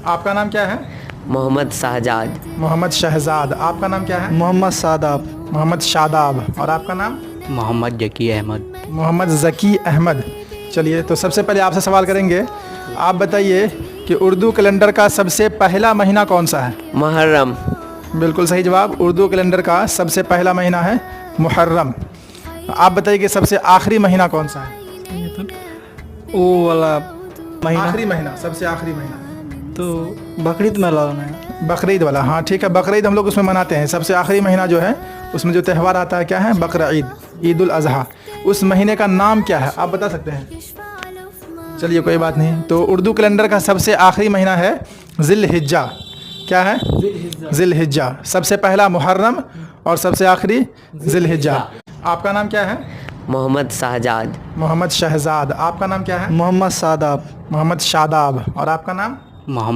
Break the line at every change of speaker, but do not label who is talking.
आपका नाम क्या है?
मोहम्मद शाहजाद।
मोहम्मद शहजाद। आपका नाम क्या है?
मोहम्मद सादाब।
मोहम्मद शादाब। और आपका नाम?
मोहम्मद जकी अहमद।
मोहम्मद ज़की अहमद। चलिए, तो सबसे पहले आपसे सवाल करेंगे। आप बताइए कि उर्दू कैलेंडर का सबसे पहला महीना कौन सा है?
मुहर्रम।
बिल्कुल सही जवाब। उर्दू कैलेंडर का सबसे पहला महीना है मुहर्रम। आप बताइए कि सबसे आखिरी महीना कौन सा है?
वो वाला महीना
आखिरी महीना, सबसे आखिरी महीना।
तो बकरीद में लाना है।
बकरीद वाला, हाँ ठीक है। बकरीद हम लोग उसमें मनाते हैं। सबसे आखिरी महीना जो है उसमें जो त्यौहार आता है क्या है? बकरीद, ईद उल अज़हा। उस महीने का नाम क्या है, आप बता सकते हैं? चलिए कोई बात नहीं। तो उर्दू कैलेंडर का सबसे आखिरी महीना है ज़िल-हिज्जा। क्या है? ज़िल-हिज्जा। सबसे पहला मुहर्रम और सबसे आखिरी ज़िल-हिज्जा। आपका नाम क्या है?
मोहम्मद शाहजाद।
मोहम्मद शहजाद। आपका नाम क्या है?
मोहम्मद सादाब।
मोहम्मद शादाब। और आपका नाम?
मोहम्मद